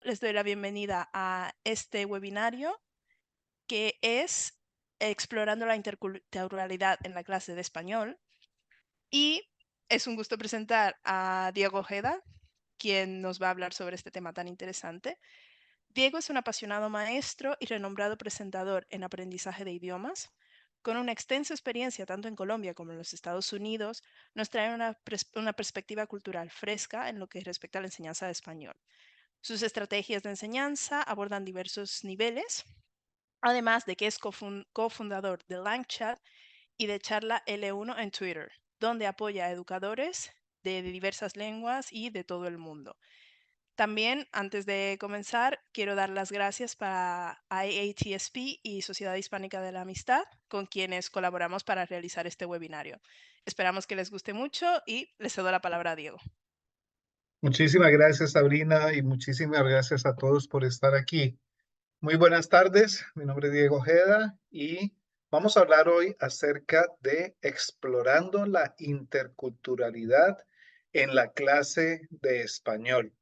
Les doy la bienvenida a este webinario que es Explorando la interculturalidad en la clase de español. Y es un gusto presentar a Diego Ojeda, quien nos va a hablar sobre este tema tan interesante. Diego es un apasionado maestro y renombrado presentador en aprendizaje de idiomas. Con una extensa experiencia tanto en Colombia como en los Estados Unidos, nos trae una perspectiva cultural fresca en lo que respecta a la enseñanza de español. Sus estrategias de enseñanza abordan diversos niveles, además de que es cofundador de LangChat y de Charla L1 en Twitter, donde apoya a educadores de diversas lenguas y de todo el mundo. También, antes de comenzar, quiero dar las gracias a IATSP y Sociedad Hispánica de la Amistad, con quienes colaboramos para realizar este webinario. Esperamos que les guste mucho y les cedo la palabra a Diego. Muchísimas gracias, Sabrina, y muchísimas gracias a todos por estar aquí. Muy buenas tardes, mi nombre es Diego Ojeda y vamos a hablar hoy acerca de explorando la interculturalidad en la clase de español.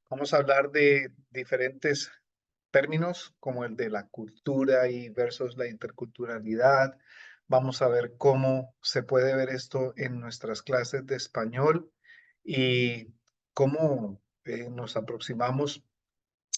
Vamos a hablar de diferentes términos como el de la cultura y versus la interculturalidad. Vamos a ver cómo se puede ver esto en nuestras clases de español y cómo nos aproximamos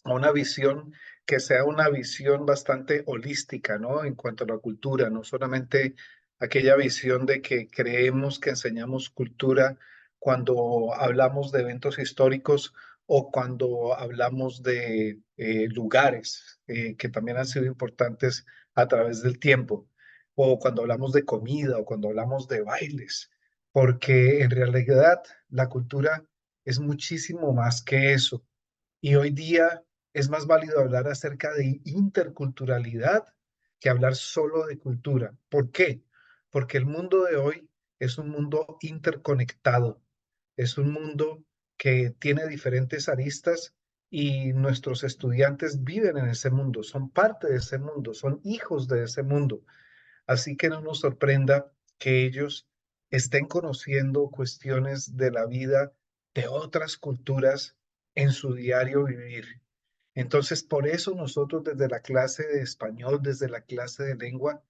a una visión que sea una visión bastante holística, ¿no? En cuanto a la cultura, no solamente aquella visión de que creemos que enseñamos cultura cuando hablamos de eventos históricos o cuando hablamos de lugares que también han sido importantes a través del tiempo, o cuando hablamos de comida o cuando hablamos de bailes, porque en realidad la cultura es muchísimo más que eso. Y hoy día es más válido hablar acerca de interculturalidad que hablar solo de cultura. ¿Por qué? Porque el mundo de hoy es un mundo interconectado, es un mundo que tiene diferentes aristas y nuestros estudiantes viven en ese mundo, son parte de ese mundo, son hijos de ese mundo. Así que no nos sorprenda que ellos estén conociendo cuestiones de la vida de otras culturas en su diario vivir. Entonces, por eso nosotros desde la clase de español, desde la clase de lengua,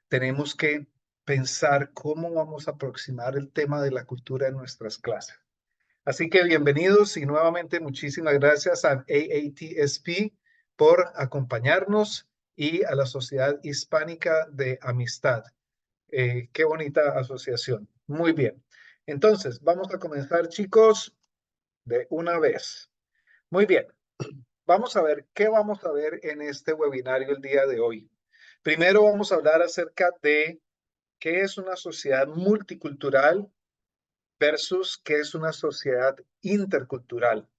tenemos que pensar cómo vamos a aproximar el tema de la cultura en nuestras clases. Así que bienvenidos y nuevamente muchísimas gracias a AATSP por acompañarnos y a la Sociedad Hispánica de Amistad. Qué bonita asociación. Muy bien. Entonces, vamos a comenzar, chicos, de una vez. Muy bien. Vamos a ver qué vamos a ver en este webinario el día de hoy. Primero vamos a hablar acerca de qué es una sociedad multicultural versus qué es una sociedad intercultural.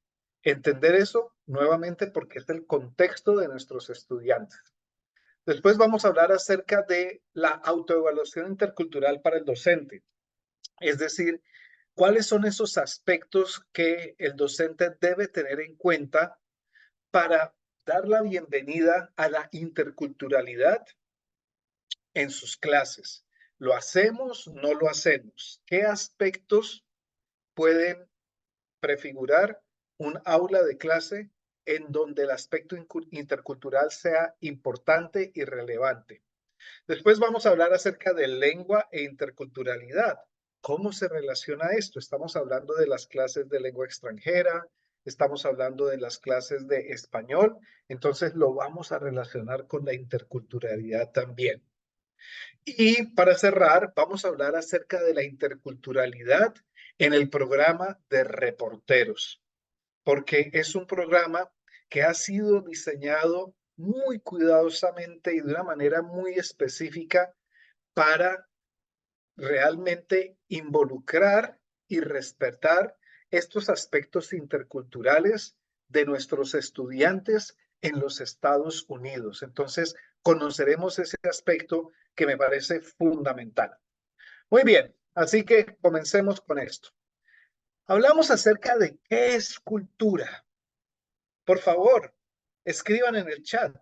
Entender eso nuevamente porque es el contexto de nuestros estudiantes. Después vamos a hablar acerca de la autoevaluación intercultural para el docente, es decir, cuáles son esos aspectos que el docente debe tener en cuenta para dar la bienvenida a la interculturalidad en sus clases. ¿Lo hacemos? ¿No lo hacemos? ¿Qué aspectos pueden prefigurar un aula de clase en donde el aspecto intercultural sea importante y relevante? Después vamos a hablar acerca de lengua e interculturalidad. ¿Cómo se relaciona esto? Estamos hablando de las clases de lengua extranjera, estamos hablando de las clases de español, entonces lo vamos a relacionar con la interculturalidad también. Y para cerrar, vamos a hablar acerca de la interculturalidad en el programa de reporteros, porque es un programa que ha sido diseñado muy cuidadosamente y de una manera muy específica para realmente involucrar y respetar estos aspectos interculturales de nuestros estudiantes en los Estados Unidos. Entonces, conoceremos ese aspecto que me parece fundamental. Muy bien, así que comencemos con esto. Hablamos acerca de qué es cultura. Por favor, escriban en el chat.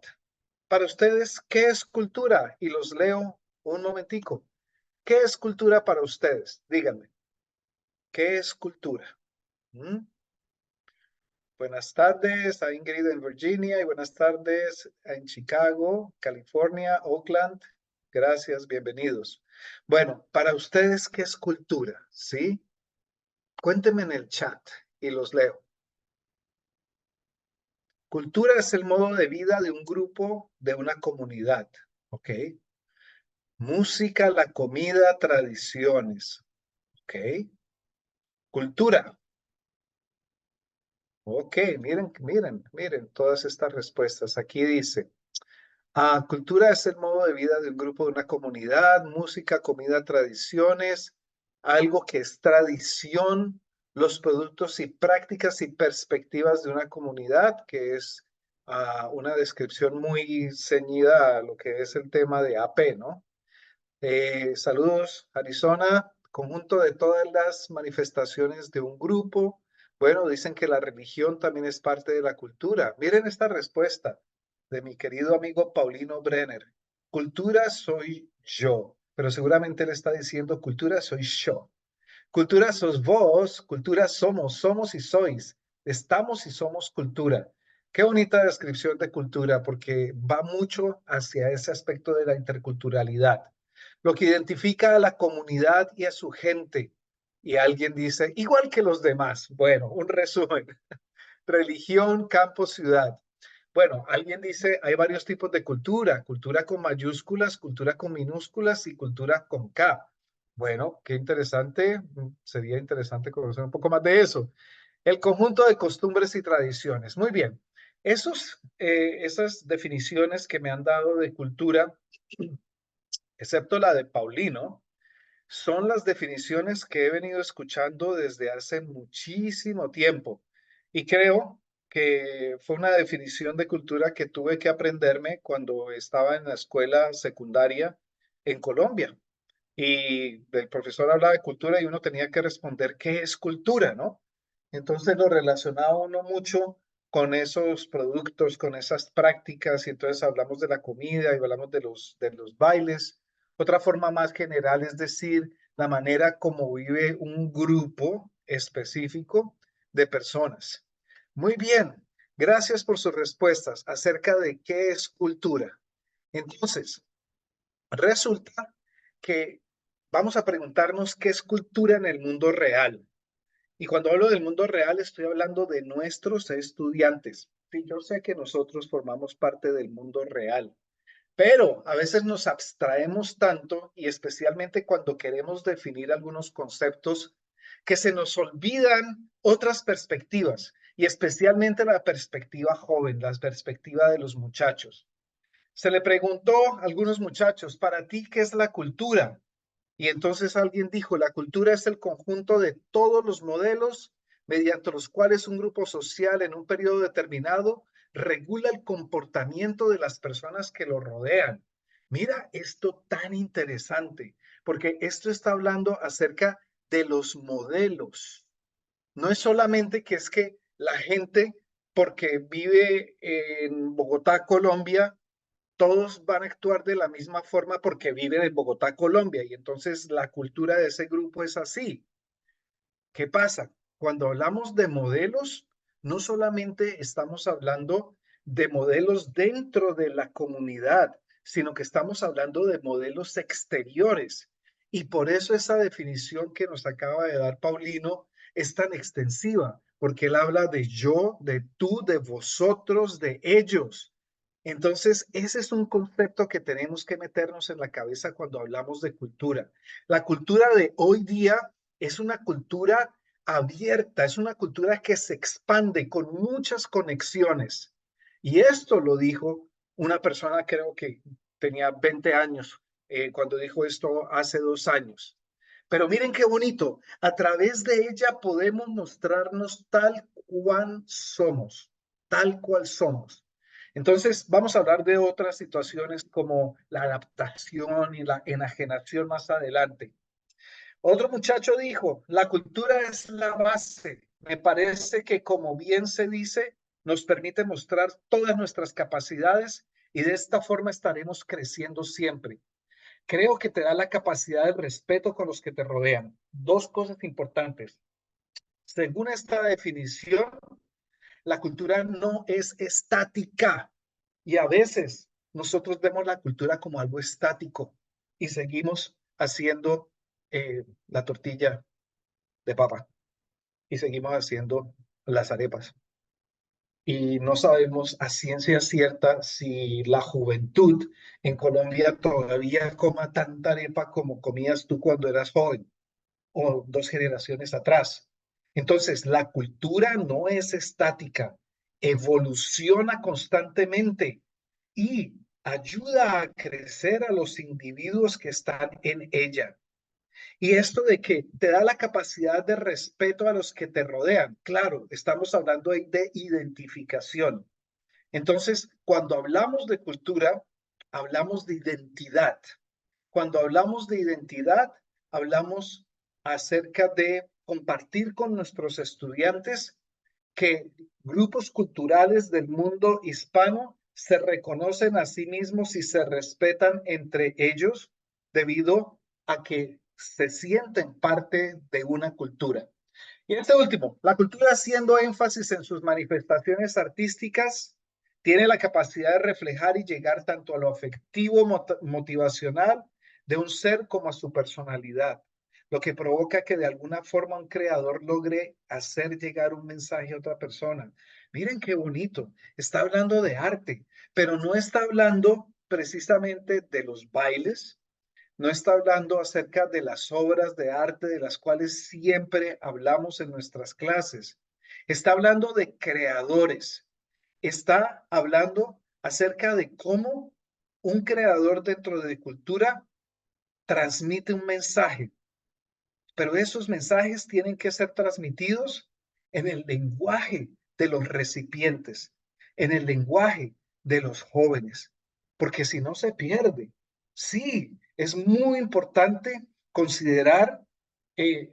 Para ustedes, ¿qué es cultura? Y los leo un momentico. ¿Qué es cultura para ustedes? Díganme, ¿qué es cultura? ¿Mm? Buenas tardes a Ingrid en Virginia y buenas tardes en Chicago, California, Oakland. Gracias, bienvenidos. Bueno, para ustedes, ¿qué es cultura? ¿Sí? Cuéntenme en el chat y los leo. Cultura es el modo de vida de un grupo, de una comunidad. ¿Ok? Música, la comida, tradiciones. ¿Ok? Cultura. Ok, miren todas estas respuestas. Aquí dice. Cultura es el modo de vida de un grupo, de una comunidad, música, comida, tradiciones, algo que es tradición, los productos y prácticas y perspectivas de una comunidad, que es una descripción muy ceñida a lo que es el tema de AP, ¿no? Saludos, Arizona, conjunto de todas las manifestaciones de un grupo. Bueno, dicen que la religión también es parte de la cultura. Miren esta respuesta de mi querido amigo Paulino Brenner. Cultura soy yo, pero seguramente él está diciendo cultura soy yo. Cultura sos vos, cultura somos y sois. Estamos y somos cultura. Qué bonita descripción de cultura, porque va mucho hacia ese aspecto de la interculturalidad, lo que identifica a la comunidad y a su gente. Y alguien dice, igual que los demás. Bueno, un resumen. Religión, campo, ciudad. Bueno, alguien dice, hay varios tipos de cultura, cultura con mayúsculas, cultura con minúsculas y cultura con K. Bueno, qué interesante, sería interesante conocer un poco más de eso. El conjunto de costumbres y tradiciones. Muy bien, esas definiciones que me han dado de cultura, excepto la de Paulino, son las definiciones que he venido escuchando desde hace muchísimo tiempo y creo que fue una definición de cultura que tuve que aprenderme cuando estaba en la escuela secundaria en Colombia. Y el profesor hablaba de cultura y uno tenía que responder qué es cultura, ¿no? Entonces lo relacionaba uno mucho con esos productos, con esas prácticas, y entonces hablamos de la comida y hablamos de los bailes. Otra forma más general es decir, la manera como vive un grupo específico de personas. Muy bien, gracias por sus respuestas acerca de qué es cultura. Entonces, resulta que vamos a preguntarnos qué es cultura en el mundo real. Y cuando hablo del mundo real, estoy hablando de nuestros estudiantes. Sí, yo sé que nosotros formamos parte del mundo real, pero a veces nos abstraemos tanto y especialmente cuando queremos definir algunos conceptos que se nos olvidan otras perspectivas y especialmente la perspectiva joven, la perspectiva de los muchachos. Se le preguntó a algunos muchachos, ¿para ti qué es la cultura? Y entonces alguien dijo, la cultura es el conjunto de todos los modelos mediante los cuales un grupo social en un periodo determinado regula el comportamiento de las personas que lo rodean. Mira esto tan interesante, porque esto está hablando acerca de los modelos. No es solamente que es que la gente, porque vive en Bogotá, Colombia, todos van a actuar de la misma forma porque viven en Bogotá, Colombia, y entonces la cultura de ese grupo es así. ¿Qué pasa? Cuando hablamos de modelos, no solamente estamos hablando de modelos dentro de la comunidad, sino que estamos hablando de modelos exteriores. Y por eso esa definición que nos acaba de dar Paulino es tan extensiva, porque él habla de yo, de tú, de vosotros, de ellos. Entonces, ese es un concepto que tenemos que meternos en la cabeza cuando hablamos de cultura. La cultura de hoy día es una cultura abierta, es una cultura que se expande con muchas conexiones. Y esto lo dijo una persona, creo que tenía 20 años, cuando dijo esto hace 2 años. Pero miren qué bonito, a través de ella podemos mostrarnos tal cual somos, tal cual somos. Entonces, vamos a hablar de otras situaciones como la adaptación y la enajenación más adelante. Otro muchacho dijo, la cultura es la base. Me parece que, como bien se dice, nos permite mostrar todas nuestras capacidades y de esta forma estaremos creciendo siempre. Creo que te da la capacidad de respeto con los que te rodean. Dos cosas importantes. Según esta definición, la cultura no es estática y a veces nosotros vemos la cultura como algo estático y seguimos haciendo la tortilla de papa y seguimos haciendo las arepas. Y no sabemos a ciencia cierta si la juventud en Colombia todavía coma tanta arepa como comías tú cuando eras joven o dos generaciones atrás. Entonces, la cultura no es estática, evoluciona constantemente y ayuda a crecer a los individuos que están en ella. Y esto de que te da la capacidad de respeto a los que te rodean. Claro, estamos hablando de identificación. Entonces, cuando hablamos de cultura, hablamos de identidad. Cuando hablamos de identidad, hablamos acerca de compartir con nuestros estudiantes que grupos culturales del mundo hispano se reconocen a sí mismos y se respetan entre ellos debido a que se sienten parte de una cultura. Y este último, la cultura haciendo énfasis en sus manifestaciones artísticas, tiene la capacidad de reflejar y llegar tanto a lo afectivo, motivacional de un ser como a su personalidad, lo que provoca que de alguna forma un creador logre hacer llegar un mensaje a otra persona. Miren qué bonito, está hablando de arte, pero no está hablando precisamente de los bailes, no está hablando acerca de las obras de arte de las cuales siempre hablamos en nuestras clases. Está hablando de creadores. Está hablando acerca de cómo un creador dentro de cultura transmite un mensaje, pero esos mensajes tienen que ser transmitidos en el lenguaje de los recipientes, en el lenguaje de los jóvenes, porque si no se pierde. Sí, es muy importante considerar eh,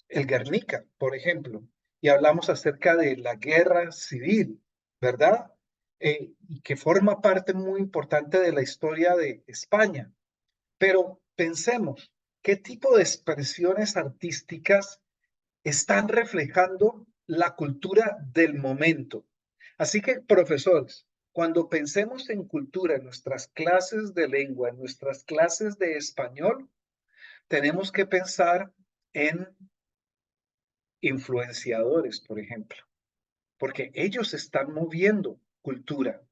el Guernica, por ejemplo, y hablamos acerca de la guerra civil, ¿verdad? Y que forma parte muy importante de la historia de España. Pero pensemos, ¿qué tipo de expresiones artísticas están reflejando la cultura del momento? Así que, profesores, cuando pensemos en cultura, en nuestras clases de lengua, en nuestras clases de español, tenemos que pensar en influenciadores, por ejemplo, porque ellos están moviendo cultura.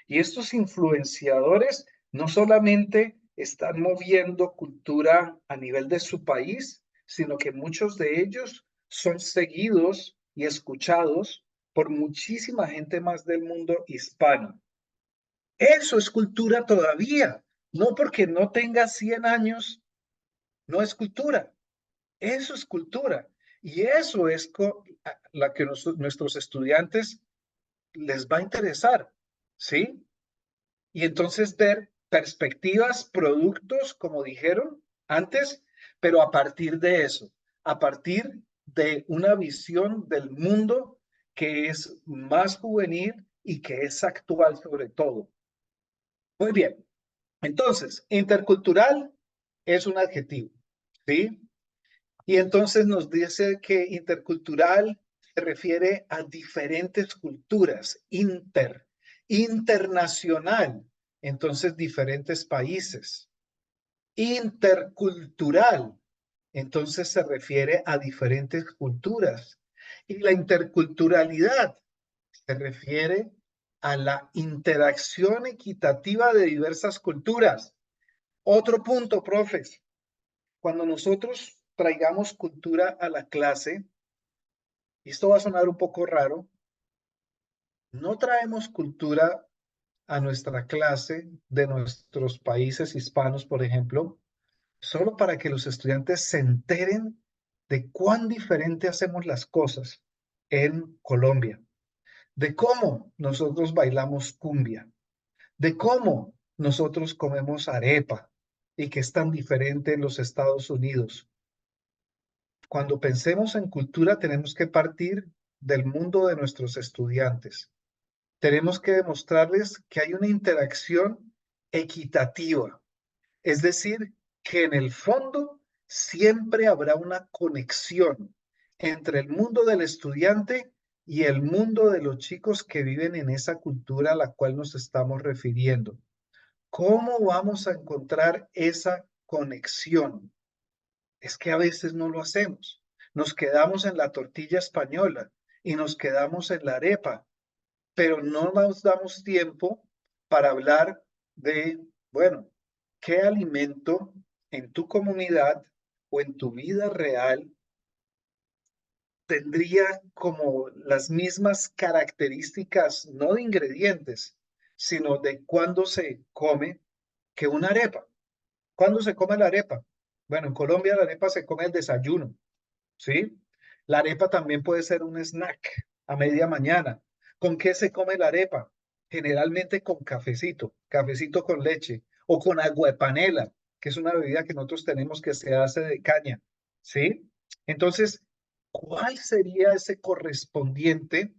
Y estos influenciadores no solamente están moviendo cultura a nivel de su país, sino que muchos de ellos son seguidos y escuchados por muchísima gente más del mundo hispano. Eso es cultura todavía, no porque no tenga 100 años, no es cultura. Eso es cultura. Y eso es la que nuestros estudiantes les va a interesar, ¿sí? Y entonces ver perspectivas, productos, como dijeron antes, pero a partir de eso, a partir de una visión del mundo que es más juvenil y que es actual sobre todo. Muy bien, entonces, intercultural es un adjetivo, ¿sí? Y entonces nos dice que intercultural se refiere a diferentes culturas, internacional, entonces diferentes países. Intercultural, entonces se refiere a diferentes culturas. Y la interculturalidad se refiere a la interacción equitativa de diversas culturas. Otro punto, profes, cuando nosotros traigamos cultura a la clase, y esto va a sonar un poco raro, no traemos cultura a nuestra clase de nuestros países hispanos, por ejemplo, solo para que los estudiantes se enteren de cuán diferente hacemos las cosas en Colombia, de cómo nosotros bailamos cumbia, de cómo nosotros comemos arepa y que es tan diferente en los Estados Unidos. Cuando pensemos en cultura, tenemos que partir del mundo de nuestros estudiantes. Tenemos que demostrarles que hay una interacción equitativa, es decir, que en el fondo siempre habrá una conexión entre el mundo del estudiante y el mundo de los chicos que viven en esa cultura a la cual nos estamos refiriendo. ¿Cómo vamos a encontrar esa conexión? Es que a veces no lo hacemos. Nos quedamos en la tortilla española y nos quedamos en la arepa, pero no nos damos tiempo para hablar de, bueno, ¿qué alimento en tu comunidad o en tu vida real tendría como las mismas características, no de ingredientes, sino de cuándo se come que una arepa? ¿Cuándo se come la arepa? Bueno, en Colombia la arepa se come al desayuno, ¿sí? La arepa también puede ser un snack a media mañana. ¿Con qué se come la arepa? Generalmente con cafecito, cafecito con leche o con agua de panela, que es una bebida que nosotros tenemos que se hace de caña, ¿sí? Entonces, ¿cuál sería ese correspondiente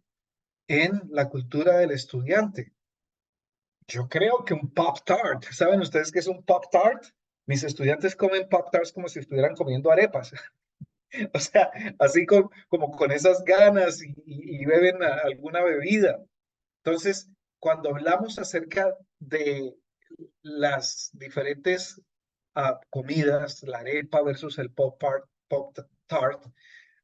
en la cultura del estudiante? Yo creo que un Pop Tart. ¿Saben ustedes qué es un Pop Tart? Mis estudiantes comen Pop Tarts como si estuvieran comiendo arepas. O sea, así como con esas ganas y beben alguna bebida. Entonces, cuando hablamos acerca de las diferentes comidas, la arepa versus el Pop Tart,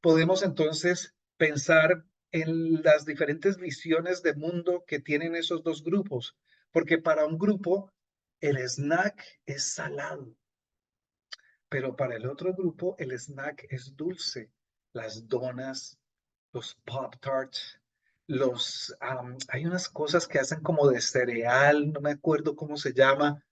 podemos entonces pensar en las diferentes visiones de mundo que tienen esos dos grupos, porque para un grupo el snack es salado, pero para el otro grupo el snack es dulce. Las donas, los Pop Tarts, hay unas cosas que hacen como de cereal, no me acuerdo cómo se llama,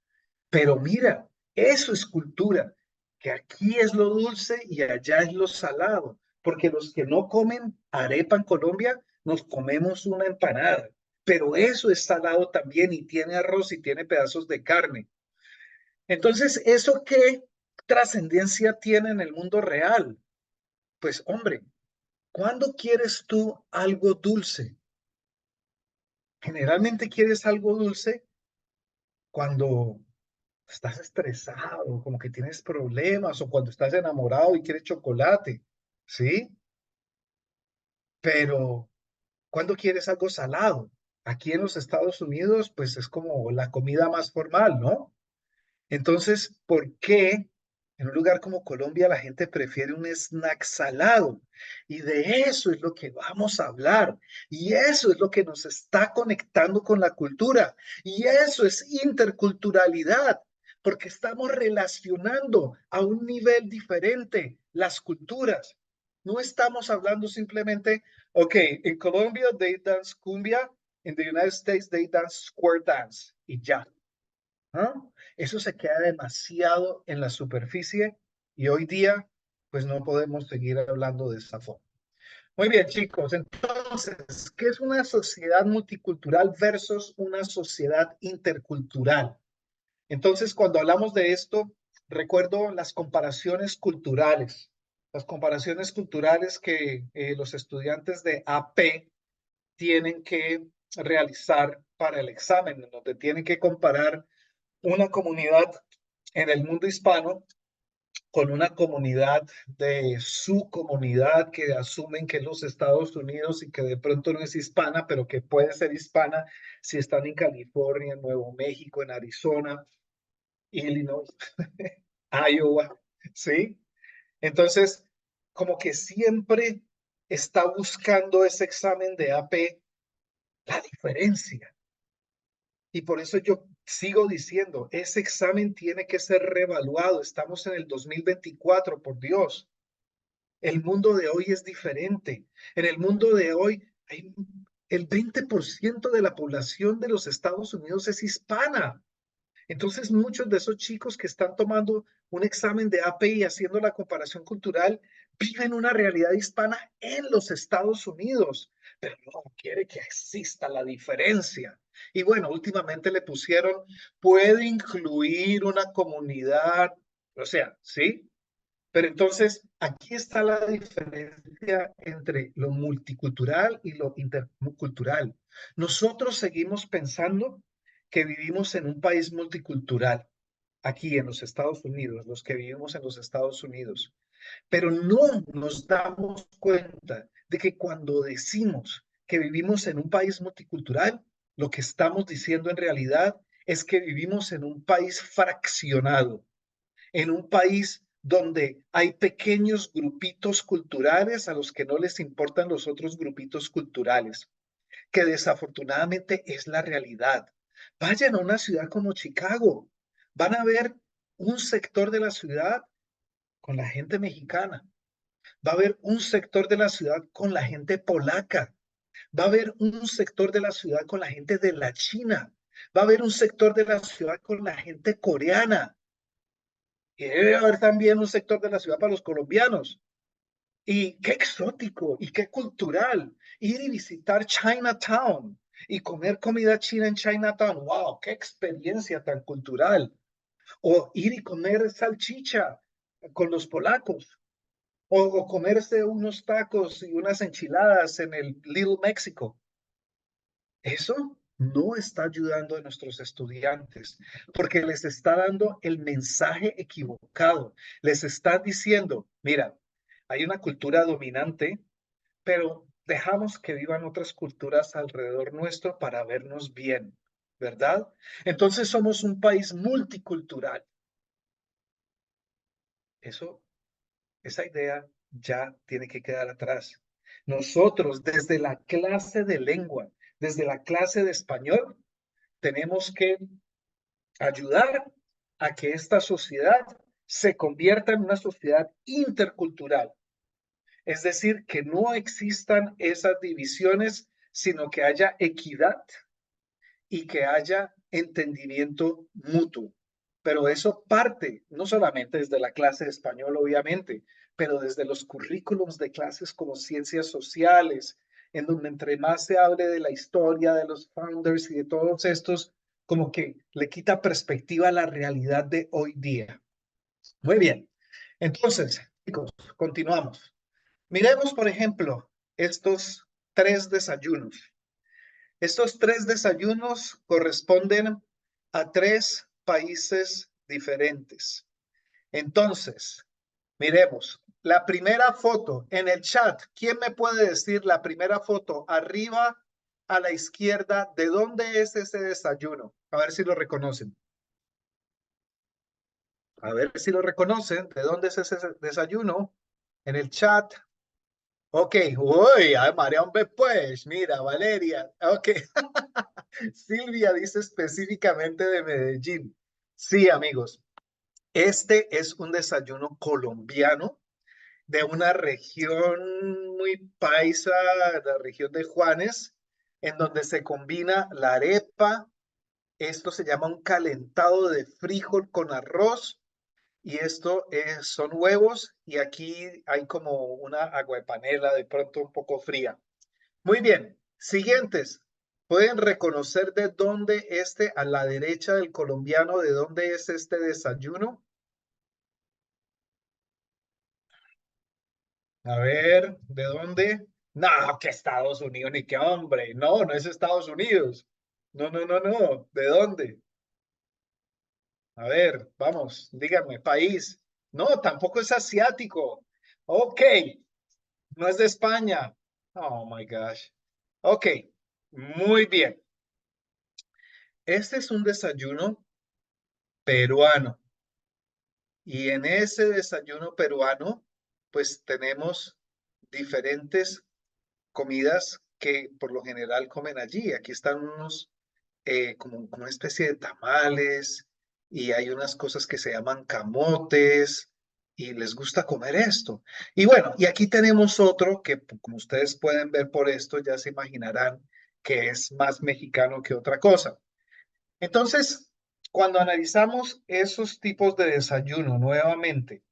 pero mira, eso es cultura, que aquí es lo dulce y allá es lo salado, porque los que no comen arepa en Colombia, nos comemos una empanada, pero eso es salado también y tiene arroz y tiene pedazos de carne. Entonces, ¿eso qué trascendencia tiene en el mundo real? Pues hombre, ¿cuándo quieres tú algo dulce? Generalmente quieres algo dulce cuando estás estresado, como que tienes problemas o cuando estás enamorado y quieres chocolate, ¿sí? Pero ¿cuándo quieres algo salado? Aquí en los Estados Unidos, pues es como la comida más formal, ¿no? Entonces, ¿por qué en un lugar como Colombia la gente prefiere un snack salado? Y de eso es lo que vamos a hablar. Y eso es lo que nos está conectando con la cultura. Y eso es interculturalidad, porque estamos relacionando a un nivel diferente las culturas. No estamos hablando simplemente, ok, en Colombia they dance cumbia, in the United States they dance square dance, y ya. ¿No? Eso se queda demasiado en la superficie y hoy día pues no podemos seguir hablando de esa forma. Muy bien, chicos, entonces, ¿qué es una sociedad multicultural versus una sociedad intercultural? Entonces, cuando hablamos de esto, recuerdo las comparaciones culturales. Las comparaciones culturales que los estudiantes de AP tienen que realizar para el examen, donde tienen que comparar una comunidad en el mundo hispano con una comunidad de su comunidad que asumen que es los Estados Unidos y que de pronto no es hispana, pero que puede ser hispana si están en California, en Nuevo México, en Arizona, Illinois, Iowa, ¿sí? Entonces, como que siempre está buscando ese examen de AP la diferencia. Y por eso yo sigo diciendo, ese examen tiene que ser reevaluado. Estamos en el 2024, por Dios. El mundo de hoy es diferente. En el mundo de hoy, el 20% de la población de los Estados Unidos es hispana. Entonces, muchos de esos chicos que están tomando un examen de API haciendo la comparación cultural viven una realidad hispana en los Estados Unidos, pero no quiere que exista la diferencia. Y bueno, últimamente le pusieron, puede incluir una comunidad, o sea, ¿sí? Pero entonces, Aquí está la diferencia entre lo multicultural y lo intercultural. Nosotros seguimos pensando que vivimos en un país multicultural, aquí en los Estados Unidos, los que vivimos en los Estados Unidos, pero no nos damos cuenta de que cuando decimos que vivimos en un país multicultural, lo que estamos diciendo en realidad es que vivimos en un país fraccionado, en un país donde hay pequeños grupitos culturales a los que no les importan los otros grupitos culturales, que desafortunadamente es la realidad. Vayan a una ciudad como Chicago, van a ver un sector de la ciudad con la gente mexicana, va a haber un sector de la ciudad con la gente polaca, va a haber un sector de la ciudad con la gente de la China, va a haber un sector de la ciudad con la gente coreana, y debe haber también un sector de la ciudad para los colombianos. Y qué exótico y qué cultural ir y visitar Chinatown y comer comida china en Chinatown. ¡Wow! ¡Qué experiencia tan cultural! O ir y comer salchicha con los polacos. O comerse unos tacos y unas enchiladas en el Little México. Eso no está ayudando a nuestros estudiantes porque les está dando el mensaje equivocado. Les está diciendo, mira, hay una cultura dominante, pero dejamos que vivan otras culturas alrededor nuestro para vernos bien, ¿verdad? Entonces somos un país multicultural. Eso, esa idea ya tiene que quedar atrás. Nosotros, desde la clase de lengua, desde la clase de español, tenemos que ayudar a que esta sociedad se convierta en una sociedad intercultural. Es decir, que no existan esas divisiones, sino que haya equidad y que haya entendimiento mutuo. Pero eso parte no solamente desde la clase de español, obviamente, pero desde los currículums de clases como ciencias sociales, en donde entre más se hable de la historia de los founders y de todos estos, como que le quita perspectiva a la realidad de hoy día. Muy bien. Entonces, chicos, continuamos. Miremos, por ejemplo, estos tres desayunos. Estos tres desayunos corresponden a tres países diferentes. Entonces, miremos, la primera foto en el chat, ¿quién me puede decir la primera foto arriba a la izquierda? ¿De dónde es ese desayuno? A ver si lo reconocen. A ver si lo reconocen. ¿De dónde es ese desayuno? En el chat. Ok, uy, María, hombre, pues, mira, Valeria, ok. Silvia dice específicamente de Medellín. Sí, amigos, este es un desayuno colombiano de una región muy paisa, la región de Juanes, en donde se combina la arepa, esto se llama un calentado de frijol con arroz, y esto son huevos, y aquí hay como una agua de panela de pronto un poco fría. Muy bien, siguientes. ¿Pueden reconocer de dónde a la derecha del colombiano, de dónde es este desayuno? A ver, ¿de dónde? No, que Estados Unidos, ni qué hombre. No, no es Estados Unidos. No, no, no, no. ¿De dónde? A ver, vamos, díganme, país. No, tampoco es asiático. Ok, no es de España. Oh my gosh. Ok, muy bien. Este es un desayuno peruano. Y en ese desayuno peruano, pues tenemos diferentes comidas que por lo general comen allí. Aquí están unos como una especie de tamales y hay unas cosas que se llaman camotes y les gusta comer esto. Y bueno, y aquí tenemos otro que como ustedes pueden ver por esto, ya se imaginarán que es más mexicano que otra cosa. Entonces, cuando analizamos esos tipos de desayuno nuevamente,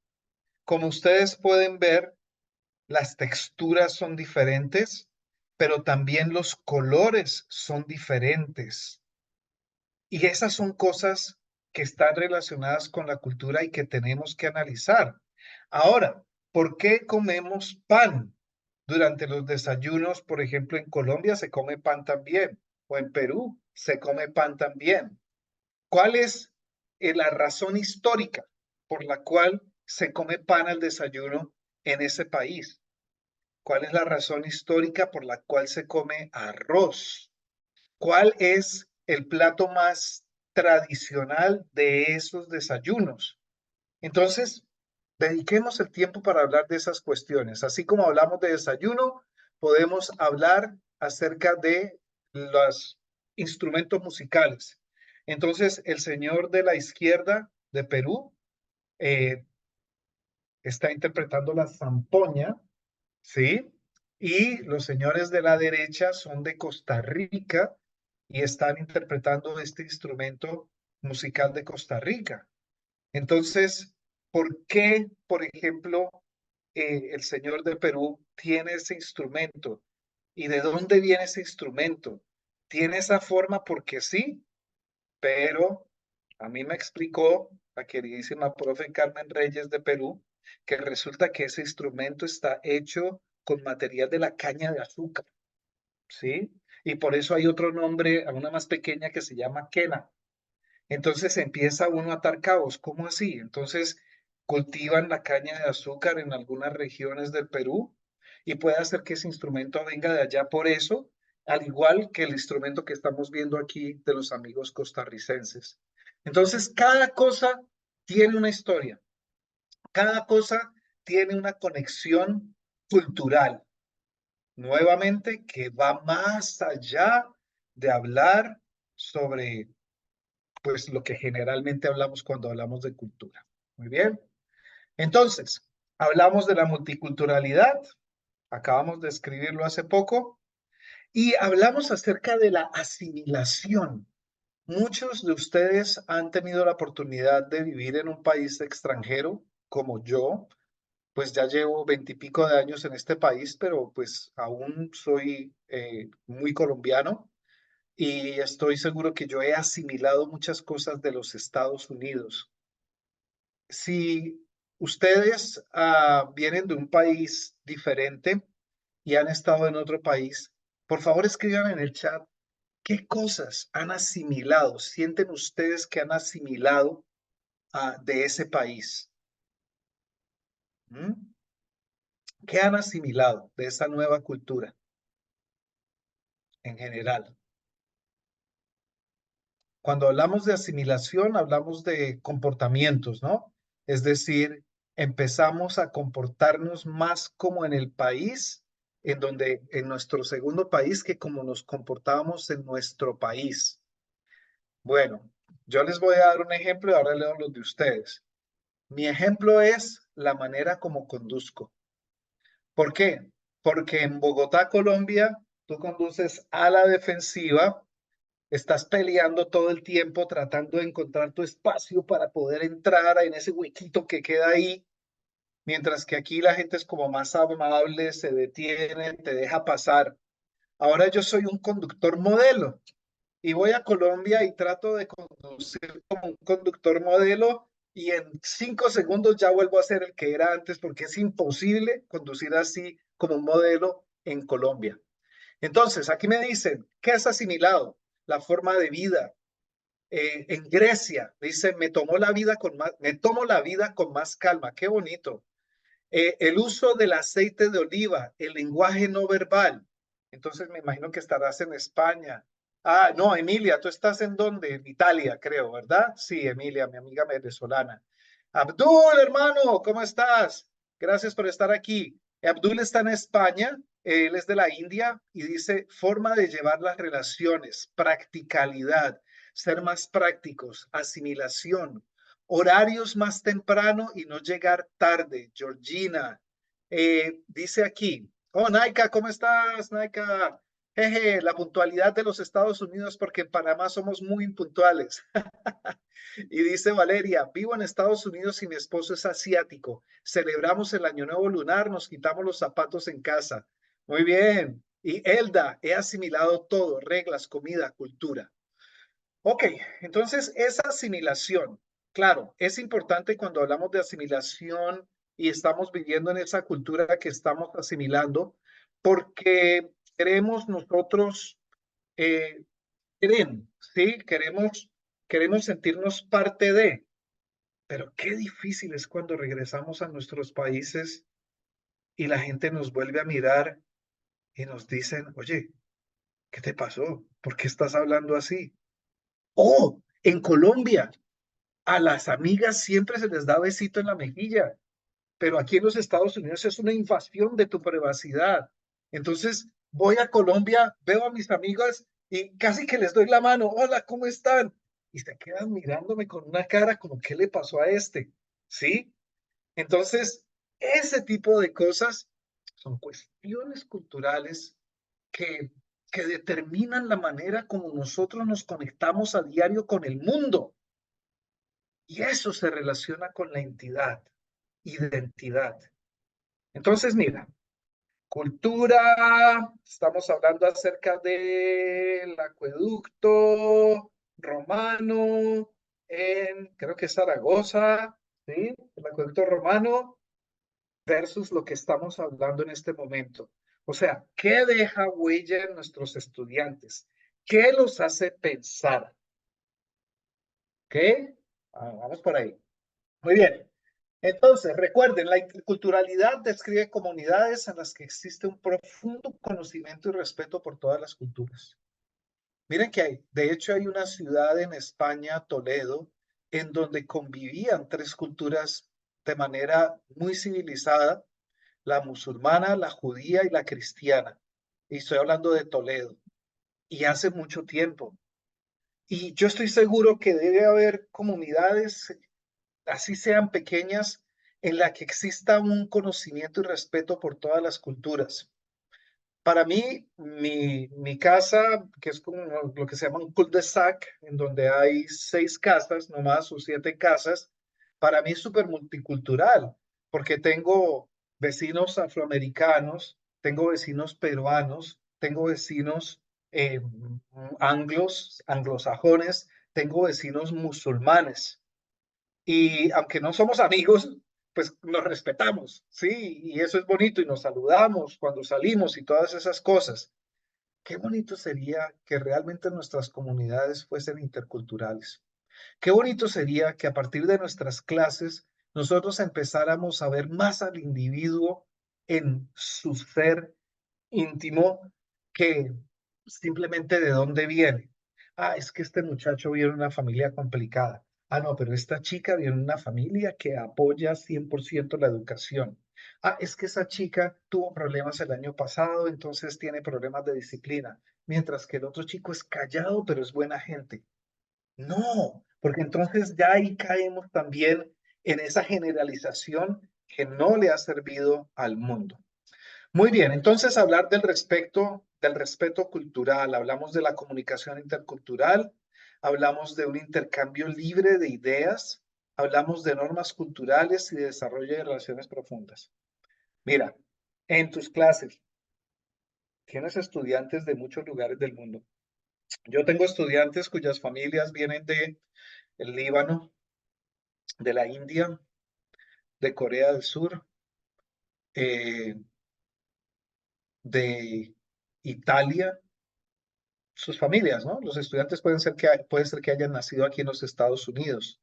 como ustedes pueden ver, las texturas son diferentes, pero también los colores son diferentes. Y esas son cosas que están relacionadas con la cultura y que tenemos que analizar. Ahora, ¿por qué comemos pan? Durante los desayunos, por ejemplo, en Colombia se come pan también, o en Perú se come pan también. ¿Cuál es la razón histórica por la cual se come pan al desayuno en ese país? ¿Cuál es la razón histórica por la cual se come arroz? ¿Cuál es el plato más tradicional de esos desayunos? Entonces, dediquemos el tiempo para hablar de esas cuestiones. Así como hablamos de desayuno, podemos hablar acerca de los instrumentos musicales. Entonces, el señor de la izquierda de Perú eh, está interpretando la zampoña, ¿sí? Y los señores de la derecha son de Costa Rica y están interpretando este instrumento musical de Costa Rica. Entonces, ¿por qué, por ejemplo, el señor de Perú tiene ese instrumento? ¿Y de dónde viene ese instrumento? Tiene esa forma porque sí, pero a mí me explicó la queridísima profe Carmen Reyes de Perú que resulta que ese instrumento está hecho con material de la caña de azúcar, ¿sí? Y por eso hay otro nombre, a una más pequeña que se llama quena. Entonces empieza uno a atar cabos. ¿Cómo así? Entonces cultivan la caña de azúcar en algunas regiones del Perú y puede hacer que ese instrumento venga de allá por eso, al igual que el instrumento que estamos viendo aquí de los amigos costarricenses. Entonces, cada cosa tiene una historia, cada cosa tiene una conexión cultural, nuevamente, que va más allá de hablar sobre pues lo que generalmente hablamos cuando hablamos de cultura. Muy bien. Entonces, hablamos de la multiculturalidad, acabamos de escribirlo hace poco, y hablamos acerca de la asimilación. Muchos de ustedes han tenido la oportunidad de vivir en un país extranjero, como yo, pues ya llevo 20 y pico de años en este país, pero pues aún soy muy colombiano y estoy seguro que yo he asimilado muchas cosas de los Estados Unidos. Si ustedes vienen de un país diferente y han estado en otro país, por favor escriban en el chat qué cosas han asimilado, sienten ustedes que han asimilado de ese país. ¿Mm? ¿Qué han asimilado de esa nueva cultura en general? Cuando hablamos de asimilación, hablamos de comportamientos, ¿no? Es decir, empezamos a comportarnos más como en el país, en nuestro segundo país, que como nos comportábamos en nuestro país. Bueno, yo les voy a dar un ejemplo y ahora leo los de ustedes. Mi ejemplo es la manera como conduzco. ¿Por qué? Porque en Bogotá, Colombia, tú conduces a la defensiva. Estás peleando todo el tiempo tratando de encontrar tu espacio para poder entrar en ese huequito que queda ahí, mientras que aquí la gente es como más amable, se detiene, te deja pasar. Ahora yo soy un conductor modelo y voy a Colombia y trato de conducir como un conductor modelo y en 5 segundos ya vuelvo a ser el que era antes porque es imposible conducir así como un modelo en Colombia. Entonces, aquí me dicen, ¿qué has asimilado? La forma de vida. En Grecia, dice, me tomo la vida con más calma. Qué bonito. El uso del aceite de oliva, el lenguaje no verbal. Entonces me imagino que estarás en España. Ah, no, Emilia, ¿tú estás en dónde? En Italia, creo, ¿verdad? Sí, Emilia, mi amiga venezolana. Abdul, hermano, ¿cómo estás? Gracias por estar aquí. Abdul está en España, él es de la India y dice, forma de llevar las relaciones, practicalidad, ser más prácticos, asimilación, horarios más temprano y no llegar tarde. Georgina, dice aquí, oh, Naika, ¿cómo estás, Naika? Jeje, la puntualidad de los Estados Unidos porque en Panamá somos muy impuntuales. Y dice Valeria, vivo en Estados Unidos y mi esposo es asiático. Celebramos el Año Nuevo Lunar, nos quitamos los zapatos en casa. Muy bien. Y Elda, he asimilado todo, reglas, comida, cultura. Ok, entonces esa asimilación, claro, es importante cuando hablamos de asimilación y estamos viviendo en esa cultura que estamos asimilando porque queremos nosotros, eh, ¿sí? Queremos sentirnos parte de, pero qué difícil es cuando regresamos a nuestros países y la gente nos vuelve a mirar y nos dicen, oye, ¿qué te pasó? ¿Por qué estás hablando así? Oh, en Colombia, a las amigas siempre se les da besito en la mejilla, pero aquí en los Estados Unidos es una invasión de tu privacidad. Entonces, voy a Colombia, veo a mis amigas y casi que les doy la mano. Hola, ¿cómo están? Y se quedan mirándome con una cara como, ¿qué le pasó a este? ¿Sí? Entonces, ese tipo de cosas son cuestiones culturales que, que determinan la manera como nosotros nos conectamos a diario con el mundo. Y eso se relaciona con la entidad, identidad. Entonces, mira, cultura, estamos hablando acerca del acueducto romano creo que es Zaragoza, ¿sí? El acueducto romano versus lo que estamos hablando en este momento. O sea, ¿qué deja huella en nuestros estudiantes? ¿Qué los hace pensar? ¿Qué? Vamos por ahí. Muy bien. Entonces, recuerden, la interculturalidad describe comunidades en las que existe un profundo conocimiento y respeto por todas las culturas. Miren que hay, de hecho, hay una ciudad en España, Toledo, en donde convivían tres culturas de manera muy civilizada, la musulmana, la judía y la cristiana. Y estoy hablando de Toledo. Y hace mucho tiempo. Y yo estoy seguro que debe haber comunidades, así sean pequeñas, en la que exista un conocimiento y respeto por todas las culturas. Para mí, mi casa, que es como lo que se llama un cul-de-sac, en donde hay 6 casas nomás o 7 casas, para mí es súper multicultural, porque tengo vecinos afroamericanos, tengo vecinos peruanos, tengo vecinos eh, anglosajones, tengo vecinos musulmanes. Y aunque no somos amigos, pues nos respetamos, ¿sí? Y eso es bonito y nos saludamos cuando salimos y todas esas cosas. Qué bonito sería que realmente nuestras comunidades fuesen interculturales. Qué bonito sería que a partir de nuestras clases nosotros empezáramos a ver más al individuo en su ser íntimo que simplemente de dónde viene. Ah, es que este muchacho viene de una familia complicada. Ah, no, pero esta chica viene de una familia que apoya 100% la educación. Ah, es que esa chica tuvo problemas el año pasado, entonces tiene problemas de disciplina, mientras que el otro chico es callado, pero es buena gente. No, porque entonces ya ahí caemos también en esa generalización que no le ha servido al mundo. Muy bien, entonces hablar del respeto cultural, hablamos de la comunicación intercultural, hablamos de un intercambio libre de ideas, hablamos de normas culturales y de desarrollo de relaciones profundas. Mira, en tus clases tienes estudiantes de muchos lugares del mundo. Yo tengo estudiantes cuyas familias vienen de el Líbano, de la India, de Corea del Sur, eh, de Italia, sus familias, ¿no? Los estudiantes puede ser que hayan nacido aquí en los Estados Unidos.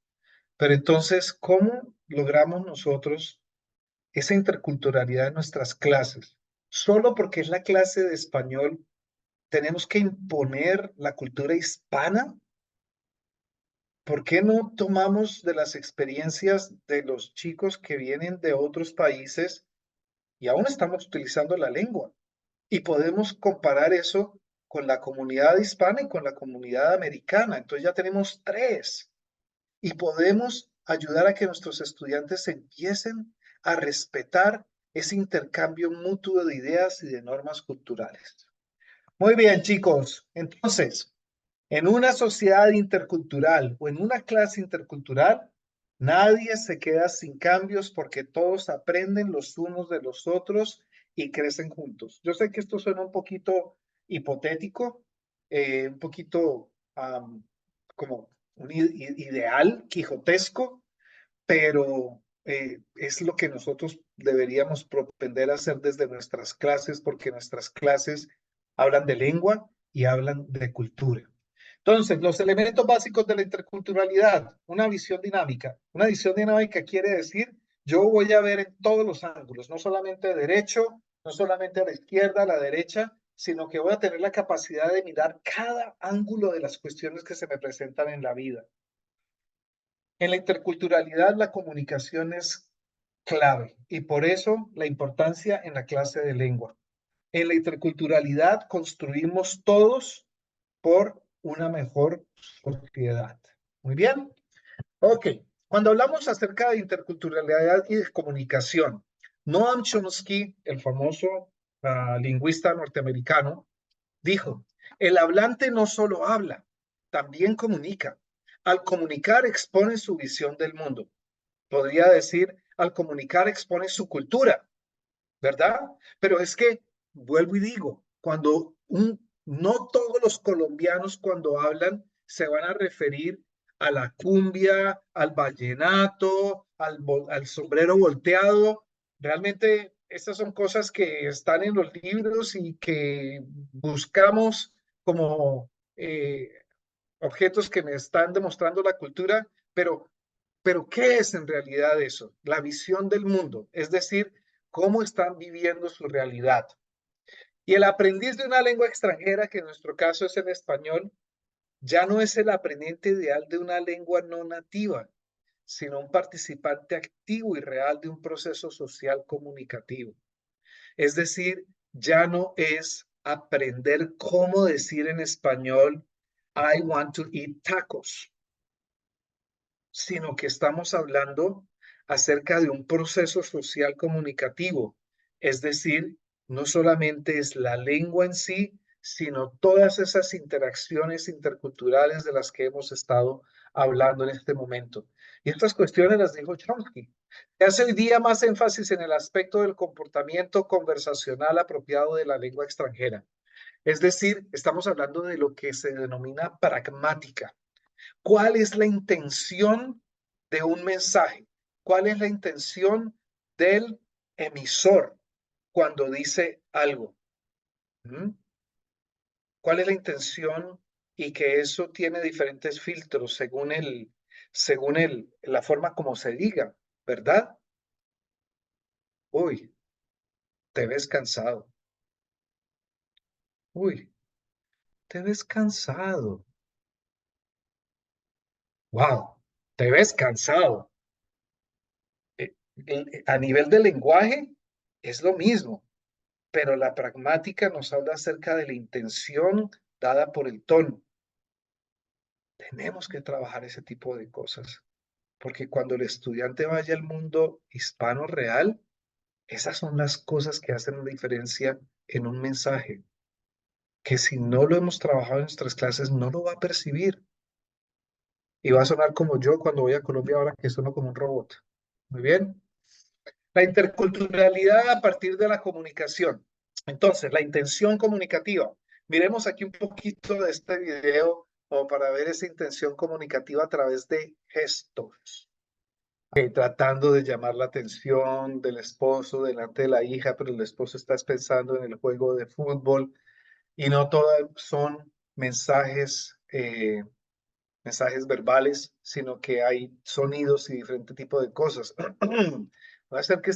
Pero entonces, ¿cómo logramos nosotros esa interculturalidad en nuestras clases? Solo porque es la clase de español, tenemos que imponer la cultura hispana. ¿Por qué no tomamos de las experiencias de los chicos que vienen de otros países y aún estamos utilizando la lengua? Y podemos comparar eso con la comunidad hispana y con la comunidad americana. Entonces ya tenemos tres y podemos ayudar a que nuestros estudiantes empiecen a respetar ese intercambio mutuo de ideas y de normas culturales. Muy bien, chicos. Entonces, en una sociedad intercultural o en una clase intercultural, nadie se queda sin cambios porque todos aprenden los unos de los otros y crecen juntos. Yo sé que esto suena un poquito hipotético, un poquito como un ideal quijotesco, pero es lo que nosotros deberíamos propender a hacer desde nuestras clases, porque nuestras clases hablan de lengua y hablan de cultura. Entonces, los elementos básicos de la interculturalidad, una visión dinámica. Una visión dinámica quiere decir, yo voy a ver en todos los ángulos, no solamente de derecho, no solamente a la izquierda, a la derecha, sino que voy a tener la capacidad de mirar cada ángulo de las cuestiones que se me presentan en la vida. En la interculturalidad, la comunicación es clave y por eso la importancia en la clase de lengua. En la interculturalidad construimos todos por una mejor sociedad. Muy bien. Ok. Cuando hablamos acerca de interculturalidad y de comunicación, Noam Chomsky, el famoso lingüista norteamericano, dijo, el hablante no solo habla, también comunica. Al comunicar expone su visión del mundo. Podría decir, al comunicar expone su cultura, ¿verdad? Pero es que, vuelvo y digo, no todos los colombianos cuando hablan se van a referir a la cumbia, al vallenato, al sombrero volteado. Realmente estas son cosas que están en los libros y que buscamos como objetos que me están demostrando la cultura, pero ¿qué es en realidad eso? La visión del mundo, es decir, cómo están viviendo su realidad. Y el aprendiz de una lengua extranjera, que en nuestro caso es el español, ya no es el aprendiente ideal de una lengua no nativa, sino un participante activo y real de un proceso social comunicativo. Es decir, ya no es aprender cómo decir en español, I want to eat tacos, sino que estamos hablando acerca de un proceso social comunicativo. Es decir, no solamente es la lengua en sí, sino todas esas interacciones interculturales de las que hemos estado hablando en este momento. Y estas cuestiones las dijo Chomsky. Se hace hoy día más énfasis en el aspecto del comportamiento conversacional apropiado de la lengua extranjera. Es decir, estamos hablando de lo que se denomina pragmática. ¿Cuál es la intención de un mensaje? ¿Cuál es la intención del emisor cuando dice algo? ¿Mm? ¿Cuál es la intención? Y que eso tiene diferentes filtros la forma como se diga, ¿verdad? Uy, te ves cansado. Uy, te ves cansado. Wow, te ves cansado. A nivel de lenguaje es lo mismo. Pero la pragmática nos habla acerca de la intención dada por el tono. Tenemos que trabajar ese tipo de cosas, porque cuando el estudiante vaya al mundo hispano real, esas son las cosas que hacen la diferencia en un mensaje, que si no lo hemos trabajado en nuestras clases, no lo va a percibir. Y va a sonar como yo cuando voy a Colombia ahora que sueno como un robot. Muy bien. La interculturalidad a partir de la comunicación. Entonces, la intención comunicativa. Miremos aquí un poquito de este video como para ver esa intención comunicativa a través de gestos. Tratando de llamar la atención del esposo delante de la hija, pero el esposo está pensando en el juego de fútbol y no todas son mensajes verbales, sino que hay sonidos y diferente tipo de cosas. Va a ser que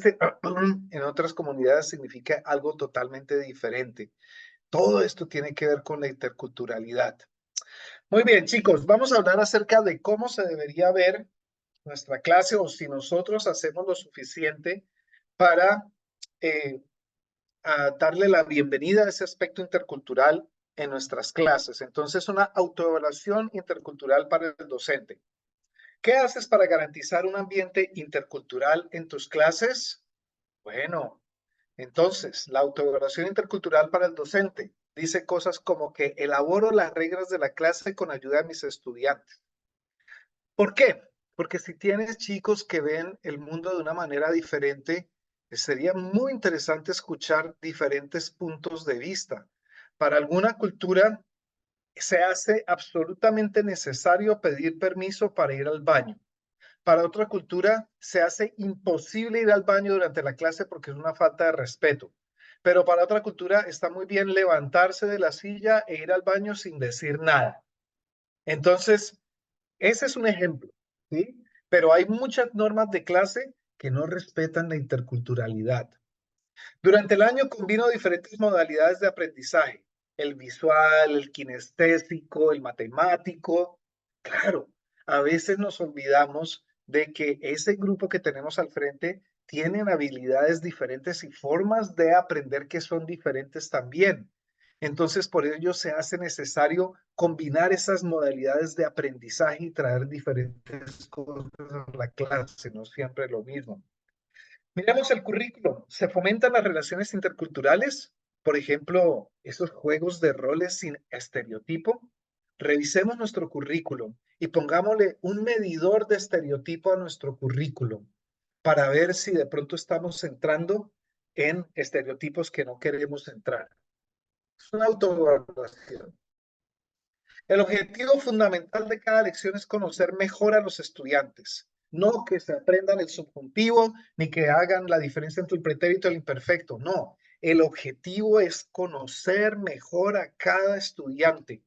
en otras comunidades significa algo totalmente diferente. Todo esto tiene que ver con la interculturalidad. Muy bien, chicos, vamos a hablar acerca de cómo se debería ver nuestra clase o si nosotros hacemos lo suficiente para eh, darle la bienvenida a ese aspecto intercultural en nuestras clases. Entonces, una autoevaluación intercultural para el docente. ¿Qué haces para garantizar un ambiente intercultural en tus clases? Bueno, entonces, la autoevaluación intercultural para el docente dice cosas como que elaboro las reglas de la clase con ayuda de mis estudiantes. ¿Por qué? Porque si tienes chicos que ven el mundo de una manera diferente, sería muy interesante escuchar diferentes puntos de vista. Para alguna cultura se hace absolutamente necesario pedir permiso para ir al baño. Para otra cultura se hace imposible ir al baño durante la clase porque es una falta de respeto. Pero para otra cultura está muy bien levantarse de la silla e ir al baño sin decir nada. Entonces, ese es un ejemplo, ¿sí? Pero hay muchas normas de clase que no respetan la interculturalidad. Durante el año combino diferentes modalidades de aprendizaje, el visual, el kinestésico, el matemático. Claro, a veces nos olvidamos de que ese grupo que tenemos al frente tienen habilidades diferentes y formas de aprender que son diferentes también. Entonces, por ello se hace necesario combinar esas modalidades de aprendizaje y traer diferentes cosas a la clase, no siempre lo mismo. Miremos el currículo. Se fomentan las relaciones interculturales, por ejemplo, esos juegos de roles sin estereotipo. Revisemos nuestro currículo y pongámosle un medidor de estereotipo a nuestro currículo para ver si de pronto estamos entrando en estereotipos que no queremos entrar. Es una autoevaluación. El objetivo fundamental de cada lección es conocer mejor a los estudiantes, no que se aprendan el subjuntivo ni que hagan la diferencia entre el pretérito y el imperfecto, no. El objetivo es conocer mejor a cada estudiante.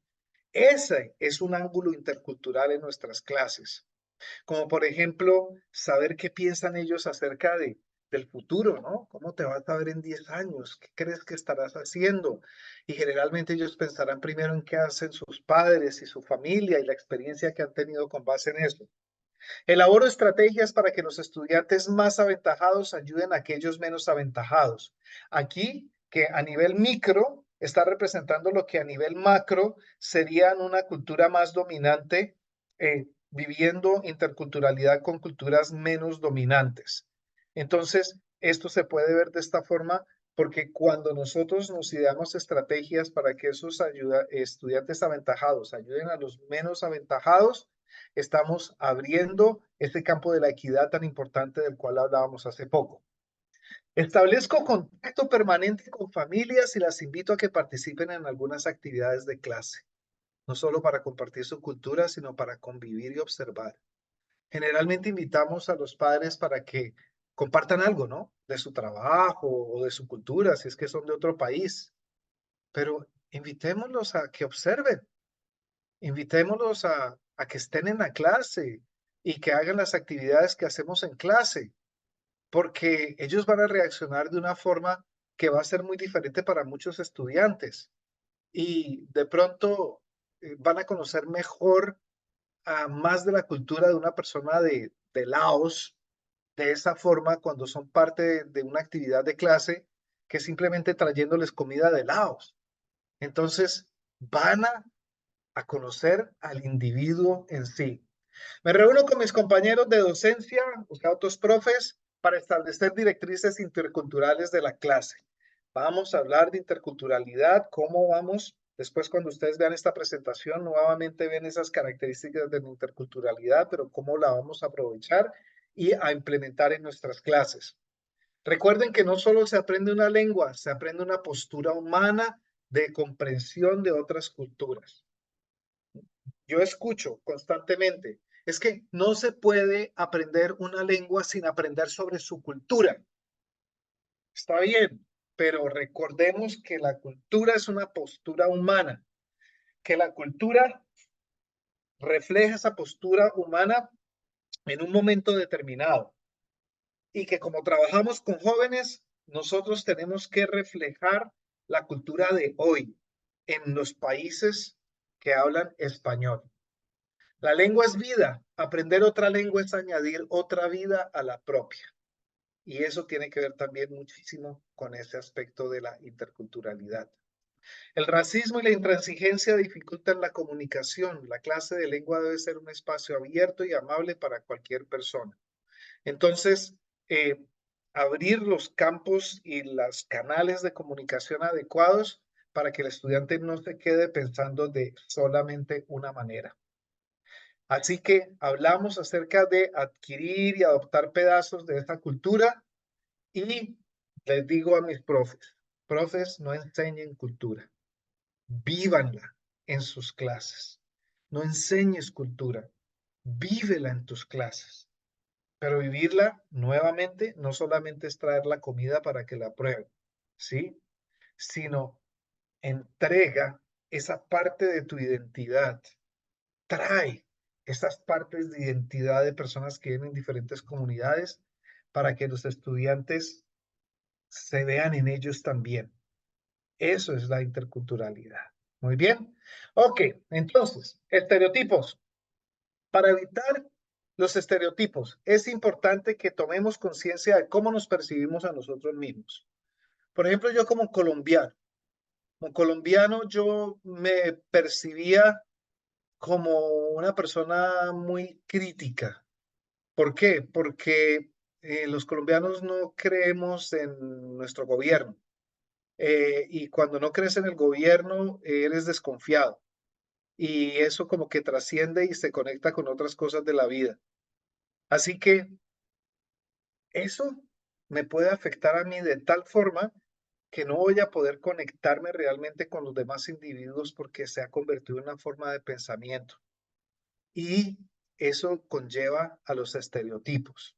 Ese es un ángulo intercultural en nuestras clases, como por ejemplo saber qué piensan ellos acerca del futuro, ¿no? ¿Cómo te vas a ver en 10 años? ¿Qué crees que estarás haciendo? Y generalmente ellos pensarán primero en qué hacen sus padres y su familia y la experiencia que han tenido con base en eso. Elaboro estrategias para que los estudiantes más aventajados ayuden a aquellos menos aventajados. Aquí, que a nivel micro está representando lo que a nivel macro serían una cultura más dominante, viviendo interculturalidad con culturas menos dominantes. Entonces, esto se puede ver de esta forma porque cuando nosotros nos ideamos estrategias para que esos estudiantes aventajados ayuden a los menos aventajados, estamos abriendo este campo de la equidad tan importante del cual hablábamos hace poco. Establezco contacto permanente con familias y las invito a que participen en algunas actividades de clase, no solo para compartir su cultura, sino para convivir y observar. Generalmente invitamos a los padres para que compartan algo, ¿no? De su trabajo o de su cultura, si es que son de otro país, pero invitémoslos a que observen. Invitémoslos a que estén en la clase y que hagan las actividades que hacemos en clase, porque ellos van a reaccionar de una forma que va a ser muy diferente para muchos estudiantes y de pronto van a conocer mejor a más de la cultura de una persona de Laos de esa forma cuando son parte de una actividad de clase que simplemente trayéndoles comida de Laos. Entonces van a conocer al individuo en sí. Me reúno con mis compañeros de docencia, o sea, otros profes, para establecer directrices interculturales de la clase. Vamos a hablar de interculturalidad, cómo vamos, después cuando ustedes vean esta presentación, nuevamente ven esas características de la interculturalidad, pero cómo la vamos a aprovechar y a implementar en nuestras clases. Recuerden que no solo se aprende una lengua, se aprende una postura humana de comprensión de otras culturas. Yo escucho constantemente, es que no se puede aprender una lengua sin aprender sobre su cultura. Está bien, pero recordemos que la cultura es una postura humana, que la cultura refleja esa postura humana en un momento determinado y que como trabajamos con jóvenes, nosotros tenemos que reflejar la cultura de hoy en los países que hablan español. La lengua es vida. Aprender otra lengua es añadir otra vida a la propia. Y eso tiene que ver también muchísimo con ese aspecto de la interculturalidad. El racismo y la intransigencia dificultan la comunicación. La clase de lengua debe ser un espacio abierto y amable para cualquier persona. Entonces, abrir los campos y los canales de comunicación adecuados para que el estudiante no se quede pensando de solamente una manera. Así que hablamos acerca de adquirir y adoptar pedazos de esta cultura y les digo a mis profes, no enseñen cultura, vívanla en sus clases. No enseñes cultura, vívela en tus clases. pero vivirla nuevamente no solamente es traer la comida para que la prueben, ¿sí? Sino entrega esa parte de tu identidad, trae esas partes de identidad de personas que viven en diferentes comunidades para que los estudiantes se vean en ellos también. Eso es la interculturalidad. Muy bien. Ok, entonces, estereotipos. Para evitar los estereotipos, es importante que tomemos conciencia de cómo nos percibimos a nosotros mismos. Por ejemplo, yo como colombiano, yo me percibía como una persona muy crítica. ¿Por qué? Porque los colombianos no creemos en nuestro gobierno. Y cuando no crees en el gobierno, eres desconfiado. Y eso como que trasciende y se conecta con otras cosas de la vida. Así que eso me puede afectar a mí de tal forma que no voy a poder conectarme realmente con los demás individuos porque se ha convertido en una forma de pensamiento. Y eso conlleva a los estereotipos,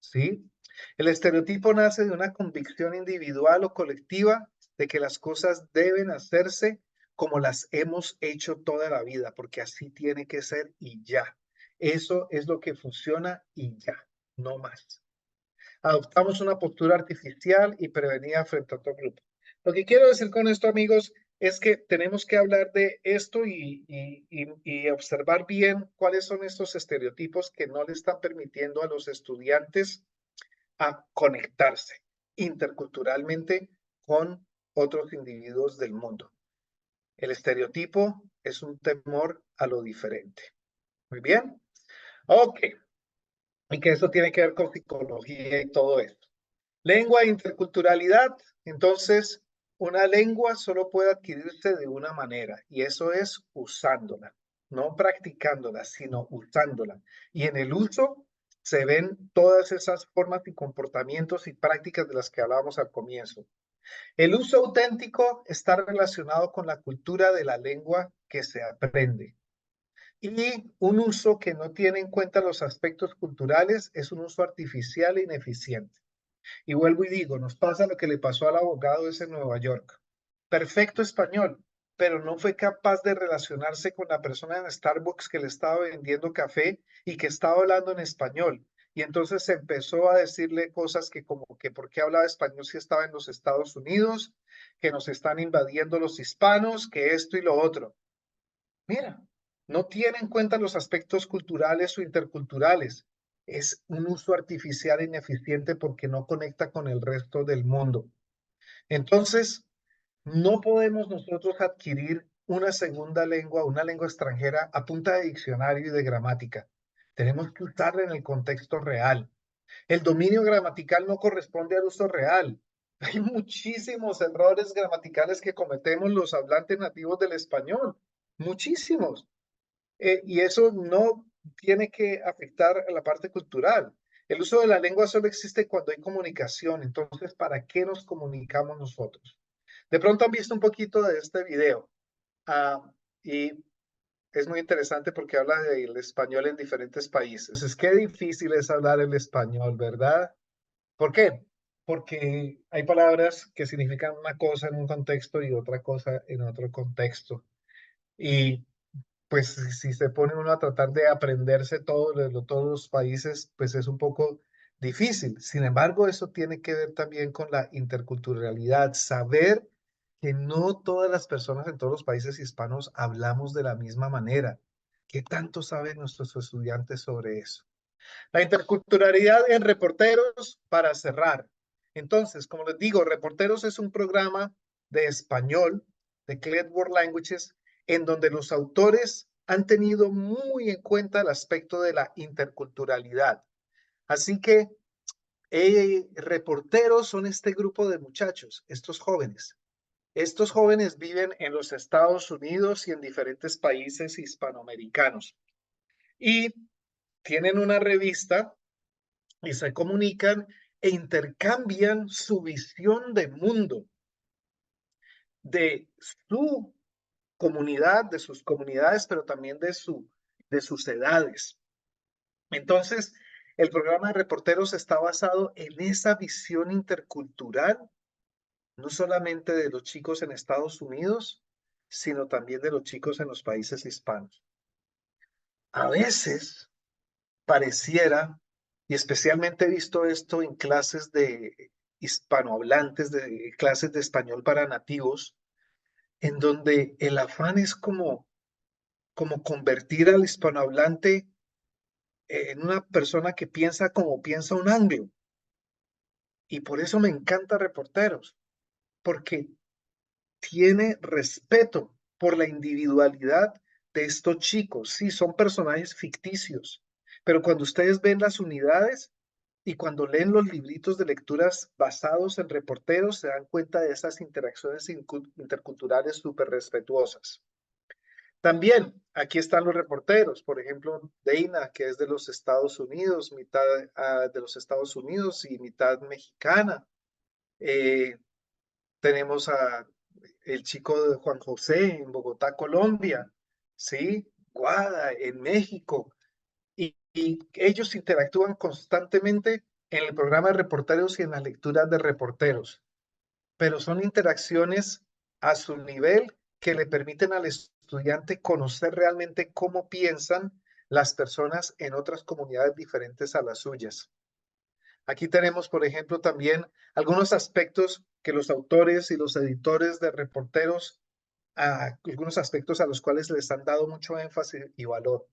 ¿sí? El estereotipo nace de una convicción individual o colectiva de que las cosas deben hacerse como las hemos hecho toda la vida, porque así tiene que ser y ya. Eso es lo que funciona y ya, no más. Adoptamos una postura artificial y prevenida frente a otro grupo. Lo que quiero decir con esto, amigos, es que tenemos que hablar de esto y observar bien cuáles son estos estereotipos que no le están permitiendo a los estudiantes a conectarse interculturalmente con otros individuos del mundo. El estereotipo es un temor a lo diferente. Muy bien. Ok. Y que eso tiene que ver con psicología y todo esto. Lengua e interculturalidad. Entonces, una lengua solo puede adquirirse de una manera y eso es usándola, no practicándola, sino usándola. Y en el uso se ven todas esas formas y comportamientos y prácticas de las que hablábamos al comienzo. El uso auténtico está relacionado con la cultura de la lengua que se aprende. Y un uso que no tiene en cuenta los aspectos culturales es un uso artificial e ineficiente. Y vuelvo y digo, nos pasa lo que le pasó al abogado ese en Nueva York. Perfecto español, pero no fue capaz de relacionarse con la persona en Starbucks que le estaba vendiendo café y que estaba hablando en español. Y entonces empezó a decirle cosas que como que por qué hablaba español si estaba en los Estados Unidos, que nos están invadiendo los hispanos, que esto y lo otro. Mira, no tiene en cuenta los aspectos culturales o interculturales. Es un uso artificial ineficiente porque no conecta con el resto del mundo. Entonces, no podemos nosotros adquirir una segunda lengua, una lengua extranjera a punta de diccionario y de gramática. Tenemos que usarla en el contexto real. El dominio gramatical no corresponde al uso real. Hay muchísimos errores gramaticales que cometemos los hablantes nativos del español. Muchísimos. Y eso no tiene que afectar a la parte cultural. El uso de la lengua solo existe cuando hay comunicación. Entonces, ¿para qué nos comunicamos nosotros? De pronto han visto un poquito de este video. Y es muy interesante porque habla del español en diferentes países. Entonces, qué difícil es hablar el español, ¿verdad? ¿Por qué? Porque hay palabras que significan una cosa en un contexto y otra cosa en otro contexto. Y pues si se pone uno a tratar de aprenderse todos los países, pues es un poco difícil. Sin embargo, eso tiene que ver también con la interculturalidad, saber que no todas las personas en todos los países hispanos hablamos de la misma manera. ¿Qué tanto saben nuestros estudiantes sobre eso? La interculturalidad en Reporteros para cerrar. Entonces, como les digo, Reporteros es un programa de español de Clever World Languages en donde los autores han tenido muy en cuenta el aspecto de la interculturalidad. Así que reporteros son este grupo de muchachos, estos jóvenes. Estos jóvenes viven en los Estados Unidos y en diferentes países hispanoamericanos y tienen una revista y se comunican e intercambian su visión de mundo, de su comunidad, de sus comunidades, pero también de sus edades. Entonces, El programa de reporteros está basado en esa visión intercultural, no solamente de los chicos en Estados Unidos, sino también de los chicos en los países hispanos. A veces pareciera, y especialmente he visto esto en clases de hispanohablantes, de clases de español para nativos, en donde el afán es como convertir al hispanohablante en una persona que piensa como piensa un anglo. Y por eso me encanta Reporteros, porque tiene respeto por la individualidad de estos chicos. Sí, son personajes ficticios, pero cuando ustedes ven las unidades y cuando leen los libritos de lecturas basados en Reporteros, se dan cuenta de esas interacciones interculturales súper respetuosas. También aquí están los reporteros, por ejemplo, Dana, que es de los Estados Unidos, mitad de los Estados Unidos y mitad mexicana. Eh, tenemos a el chico de Juan José en Bogotá, Colombia, ¿sí? Guada en México. Y ellos interactúan constantemente en el programa de reporteros y en las lecturas de reporteros, pero son interacciones a su nivel que le permiten al estudiante conocer realmente cómo piensan las personas en otras comunidades diferentes a las suyas. Aquí tenemos, por ejemplo, también algunos aspectos que los autores y los editores de reporteros, algunos aspectos a los cuales les han dado mucho énfasis y valor.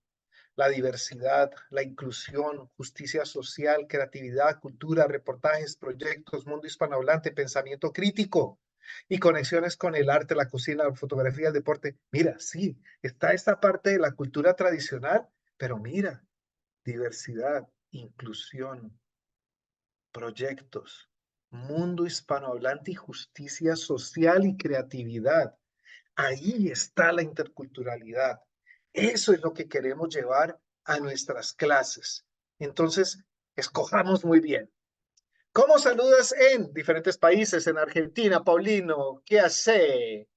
La diversidad, la inclusión, justicia social, creatividad, cultura, reportajes, proyectos, mundo hispanohablante, pensamiento crítico y conexiones con el arte, la cocina, la fotografía, el deporte. Mira, sí, está esta parte de la cultura tradicional, pero mira, diversidad, inclusión, proyectos, mundo hispanohablante y justicia social y creatividad. Ahí está la interculturalidad. Eso es lo que queremos llevar a nuestras clases. Entonces, escojamos muy bien. ¿Cómo saludas en diferentes países? En Argentina, Paulino, ¿qué hace?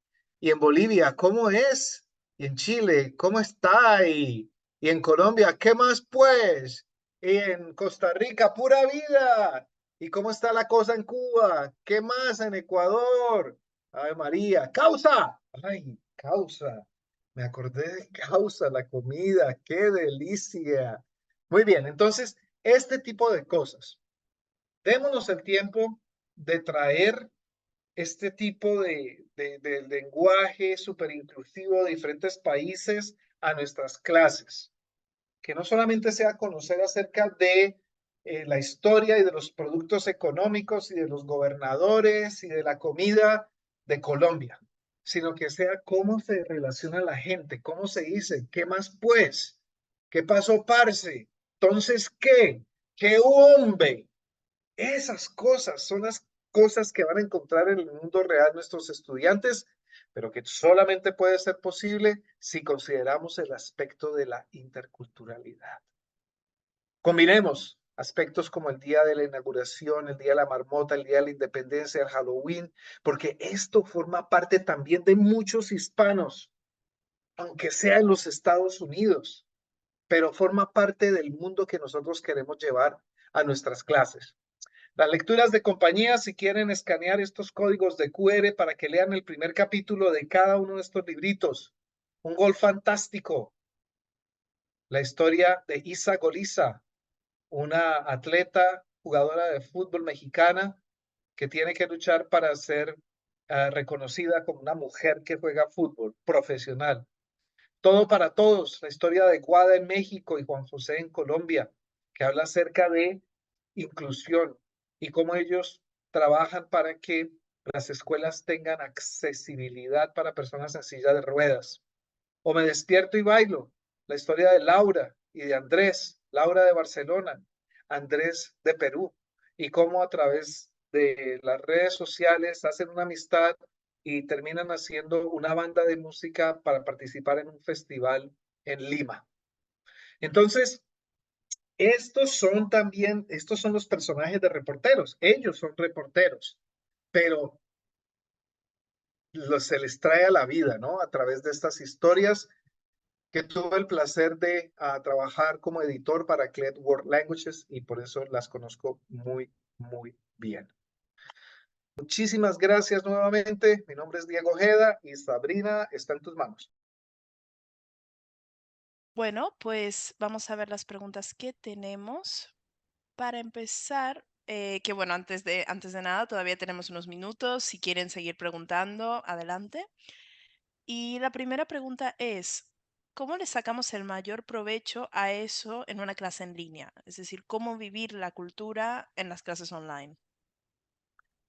Y en Bolivia, ¿cómo es? Y en Chile, ¿cómo está? Y en Colombia, ¿qué más pues? Y en Costa Rica, pura vida. ¿Y cómo está la cosa en Cuba? ¿Qué más en Ecuador? Ay, María, causa. Ay, causa. Me acordé de causa, la comida, qué delicia. Muy bien, entonces, este tipo de cosas. Démonos el tiempo de traer este tipo de lenguaje súper inclusivo de diferentes países a nuestras clases. Que no solamente sea conocer acerca de la historia y de los productos económicos y de los gobernadores y de la comida de Colombia, sino que sea cómo se relaciona la gente, cómo se dice, qué más pues, qué pasó, parce, entonces qué, qué hombre. Esas cosas son las cosas que van a encontrar en el mundo real nuestros estudiantes, pero que solamente puede ser posible si consideramos el aspecto de la interculturalidad. Combinemos aspectos como el día de la inauguración, el día de la marmota, el día de la independencia, el Halloween, porque esto forma parte también de muchos hispanos, aunque sea en los Estados Unidos, pero forma parte del mundo que nosotros queremos llevar a nuestras clases. Las lecturas de compañía, si quieren escanear estos códigos de QR para que lean el primer capítulo de cada uno de estos libritos. Un gol fantástico. La historia de Isa Goliza, una atleta, jugadora de fútbol mexicana que tiene que luchar para ser reconocida como una mujer que juega fútbol profesional. Todo para todos, la historia de Guada en México y Juan José en Colombia, que habla acerca de inclusión y cómo ellos trabajan para que las escuelas tengan accesibilidad para personas en silla de ruedas. O Me despierto y bailo, la historia de Laura y de Andrés, Laura de Barcelona, Andrés de Perú, y cómo a través de las redes sociales hacen una amistad y terminan haciendo una banda de música para participar en un festival en Lima. Entonces, estos son los personajes de reporteros, ellos son reporteros, pero se les trae a la vida, ¿no? A través de estas historias que tuve el placer de trabajar como editor para CLED World Languages y por eso las conozco muy, muy bien. Muchísimas gracias nuevamente. Mi nombre es Diego Ojeda y Sabrina está en tus manos. Bueno, pues vamos a ver las preguntas que tenemos. Para empezar, que bueno, antes de nada, todavía tenemos unos minutos. Si quieren seguir preguntando, adelante. Y la primera pregunta es, ¿cómo le sacamos el mayor provecho a eso en una clase en línea? Es decir, ¿cómo vivir la cultura en las clases online?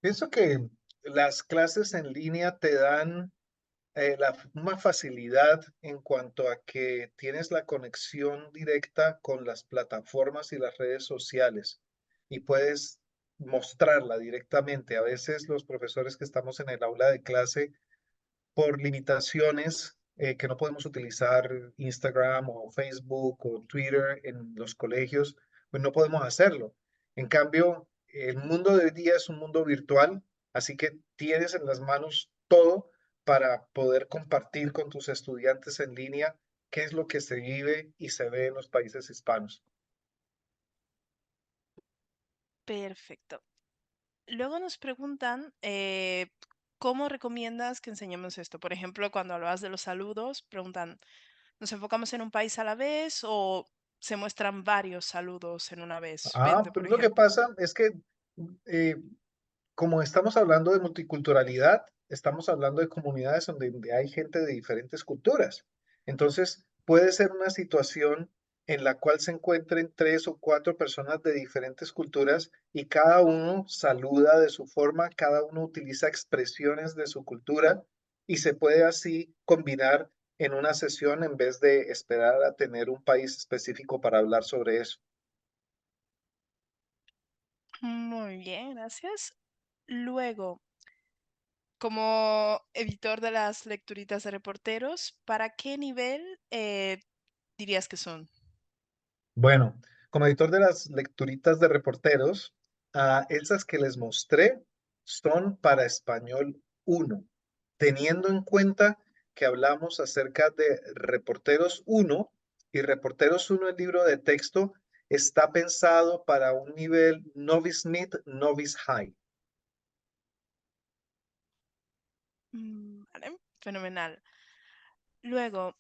Pienso que las clases en línea te dan una facilidad en cuanto a que tienes la conexión directa con las plataformas y las redes sociales y puedes mostrarla directamente. A veces los profesores que estamos en el aula de clase por limitaciones que no podemos utilizar Instagram o Facebook o Twitter en los colegios, pues no podemos hacerlo. En cambio, el mundo de hoy día es un mundo virtual, así que tienes en las manos todo para poder compartir con tus estudiantes en línea qué es lo que se vive y se ve en los países hispanos. Perfecto. Luego nos preguntan, ¿cómo recomiendas que enseñemos esto? Por ejemplo, cuando hablabas de los saludos, preguntan, ¿nos enfocamos en un país a la vez o se muestran varios saludos en una vez? Vente, Pues por lo que ejemplo. pasa es que eh, como estamos hablando de multiculturalidad, estamos hablando de comunidades donde hay gente de diferentes culturas. Entonces, puede ser una situación en la cual se encuentren tres o cuatro personas de diferentes culturas y cada uno saluda de su forma, cada uno utiliza expresiones de su cultura y se puede así combinar en una sesión en vez de esperar a tener un país específico para hablar sobre eso. Muy bien, gracias. Luego, como editor de las lecturitas de reporteros, ¿para qué nivel dirías que son? Bueno, como editor de las lecturitas de reporteros, esas que les mostré son para español uno, teniendo en cuenta que hablamos acerca de Reporteros uno y Reporteros uno, el libro de texto, está pensado para un nivel Novice Mid, Novice High. Vale, fenomenal. Luego,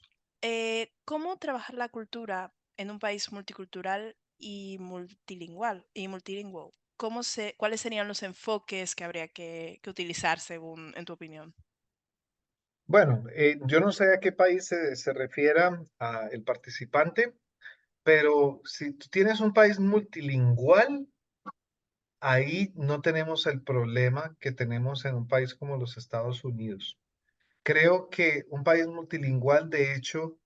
¿cómo trabajar la cultura en un país multicultural y multilingüal? ¿Cuáles serían los enfoques que habría que utilizar según, en tu opinión? Bueno, yo no sé a qué país se refiera el participante, pero si tú tienes un país multilingüe, ahí no tenemos el problema que tenemos en un país como los Estados Unidos. Creo que un país multilingüe, de hecho,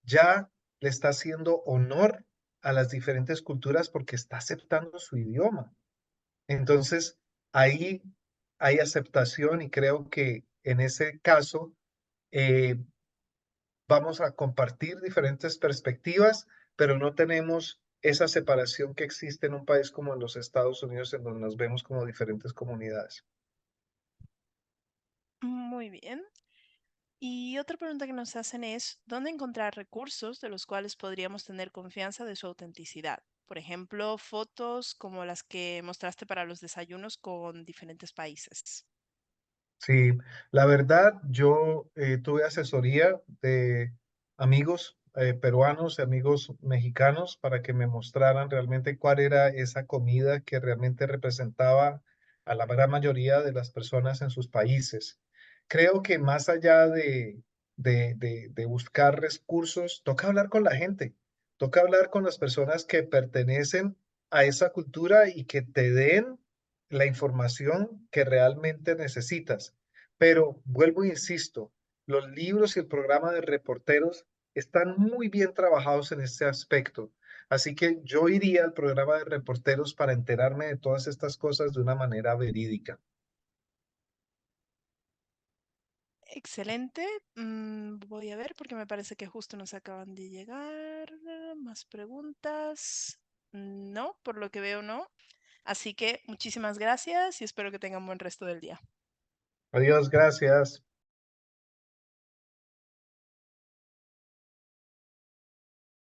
ya le está haciendo honor a las diferentes culturas porque está aceptando su idioma. Entonces, ahí hay aceptación y creo que en ese caso eh, vamos a compartir diferentes perspectivas, pero no tenemos esa separación que existe en un país como en los Estados Unidos, en donde nos vemos como diferentes comunidades. Muy bien. Y otra pregunta que nos hacen es, ¿dónde encontrar recursos de los cuales podríamos tener confianza de su autenticidad? Por ejemplo, fotos como las que mostraste para los desayunos con diferentes países. Sí, la verdad, yo tuve asesoría de amigos peruanos y amigos mexicanos para que me mostraran realmente cuál era esa comida que realmente representaba a la gran mayoría de las personas en sus países. Creo que más allá de buscar recursos, toca hablar con la gente, toca hablar con las personas que pertenecen a esa cultura y que te den la información que realmente necesitas. Pero vuelvo e insisto, los libros y el programa de reporteros están muy bien trabajados en este aspecto. Así que yo iría al programa de reporteros para enterarme de todas estas cosas de una manera verídica. Excelente. Voy a ver porque me parece que justo nos acaban de llegar más preguntas. No, por lo que veo no. Así que muchísimas gracias y espero que tengan buen resto del día. Adiós, gracias.